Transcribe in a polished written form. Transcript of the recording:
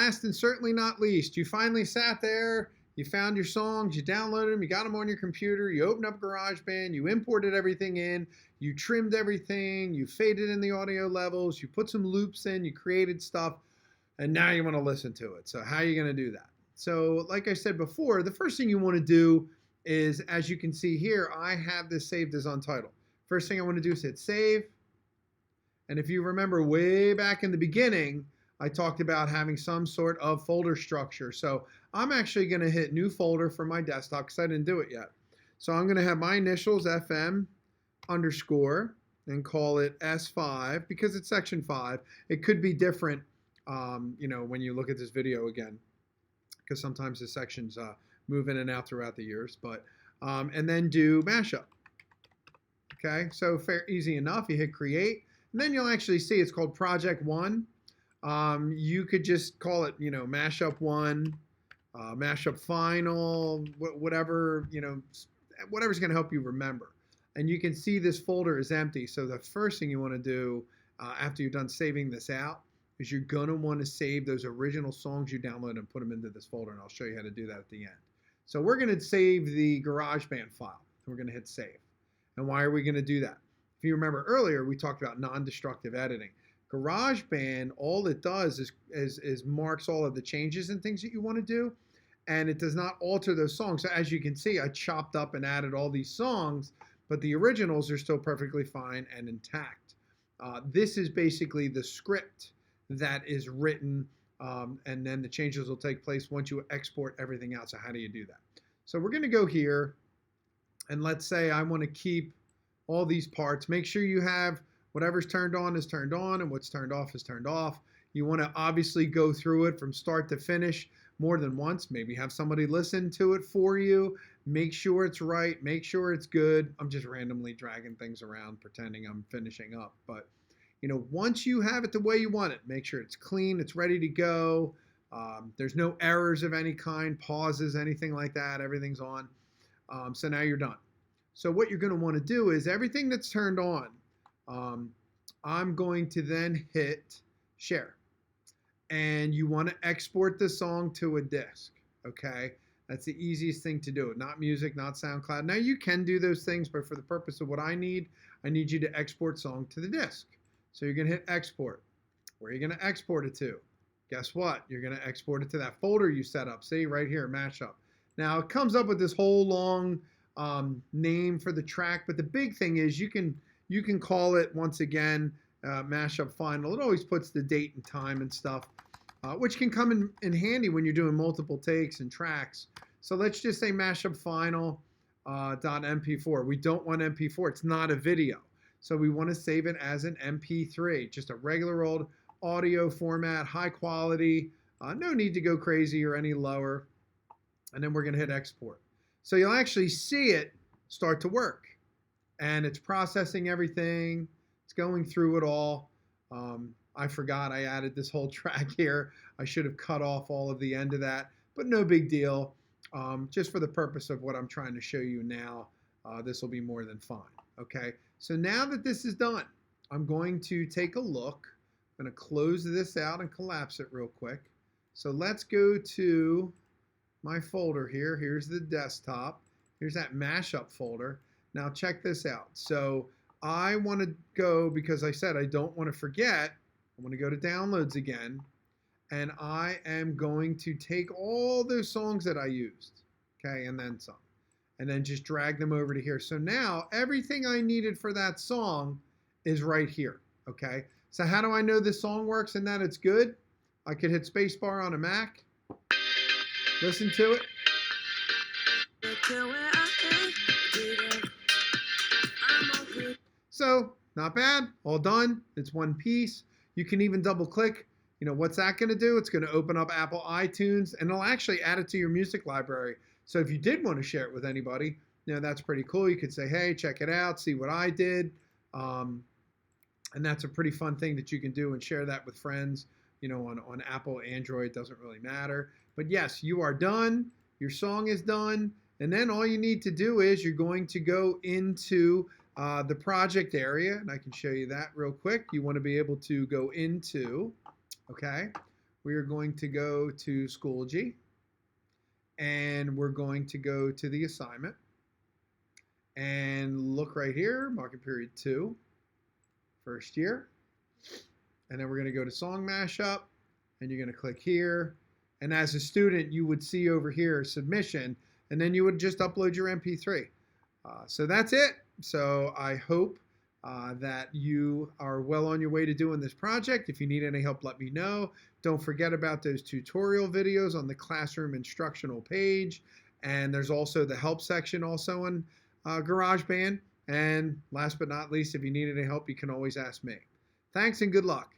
last and certainly not least, you finally sat there, you found your songs, you downloaded them, you got them on your computer, you opened up GarageBand, you imported everything in, you trimmed everything, you faded in the audio levels, you put some loops in, you created stuff, and now you want to listen to it. So how are you going to do that? So like I said before, the first thing you want to do is, as you can see here, I have this saved as Untitled. First thing I want to do is hit save. And if you remember way back in the beginning, I talked about having some sort of folder structure. So I'm actually going to hit new folder for my desktop because I didn't do it yet. So I'm going to have my initials FM underscore and call it S5 because it's section 5. It could be different, when you look at this video again, because sometimes the sections move in and out throughout the years. But and then do mashup. Okay, so easy enough. You hit create, and then you'll actually see it's called Project 1. You could just call it, mashup 1, mashup final, whatever, whatever's going to help you remember. And you can see this folder is empty. So the first thing you want to do after you're done saving this out is you're going to want to save those original songs you downloaded and put them into this folder. And I'll show you how to do that at the end. So we're going to save the GarageBand file. We're going to hit save. And why are we going to do that? If you remember earlier, we talked about non-destructive editing. GarageBand, all it does is marks all of the changes and things that you want to do, and it does not alter those songs. So as you can see, I chopped up and added all these songs, but the originals are still perfectly fine and intact. This is basically the script that is written, and then the changes will take place once you export everything out. So how do you do that? So we're going to go here, and let's say I want to keep all these parts. Make sure you have whatever's turned on is turned on and what's turned off is turned off. You want to obviously go through it from start to finish more than once. Maybe have somebody listen to it for you. Make sure it's right. Make sure it's good. I'm just randomly dragging things around, pretending I'm finishing up. But, once you have it the way you want it, make sure it's clean, it's ready to go. There's no errors of any kind, pauses, anything like that. Everything's on. So now you're done. So what you're going to want to do is everything that's turned on, I'm going to then hit share. And you want to export the song to a disk, okay? That's the easiest thing to do. Not music, not SoundCloud. Now you can do those things, but for the purpose of what I need you to export song to the disk. So you're going to hit export. Where are you going to export it to? Guess what? You're going to export it to that folder you set up. See, right here, mashup. Now it comes up with this whole long name for the track, but the big thing is you can call it, once again, mashup final. It always puts the date and time and stuff, which can come in handy when you're doing multiple takes and tracks. So let's just say mashup final .mp4. We don't want MP4. It's not a video. So we want to save it as an MP3, just a regular old audio format, high quality. No need to go crazy or any lower. And then we're going to hit export. So you'll actually see it start to work. And it's processing everything. It's going through it all. I forgot I added this whole track here. I should have cut off all of the end of that, but no big deal. Just for the purpose of what I'm trying to show you now, this will be more than fine. Okay, so now that this is done, I'm going to take a look. I'm going to close this out and collapse it real quick. So let's go to my folder here. Here's the desktop. Here's that mashup folder. Now check this out. So I want to go, because I said I don't want to forget, I want to go to downloads again, and I am going to take all those songs that I used, okay, and then some, and then just drag them over to here. So now everything I needed for that song is right here, okay? So how do I know this song works and that it's good? I could hit spacebar on a Mac, listen to it. So not bad, all done. It's one piece. You can even double click. What's that going to do? It's going to open up Apple iTunes, and it'll actually add it to your music library. So if you did want to share it with anybody, that's pretty cool. You could say, hey, check it out, see what I did. And that's a pretty fun thing that you can do and share that with friends, on Apple, Android, doesn't really matter. But yes, you are done. Your song is done. And then all you need to do is you're going to go into the project area, and I can show you that real quick. You want to be able to go into, okay, we are going to go to Schoology, and we're going to go to the assignment and look right here, marking period 2, first year. And then we're going to go to song mashup, and you're going to click here. And as a student, you would see over here submission, and then you would just upload your MP3. So that's it. So I hope that you are well on your way to doing this project. If you need any help, let me know. Don't forget about those tutorial videos on the classroom instructional page. And there's also the help section also in GarageBand. And last but not least, if you need any help, you can always ask me. Thanks and good luck.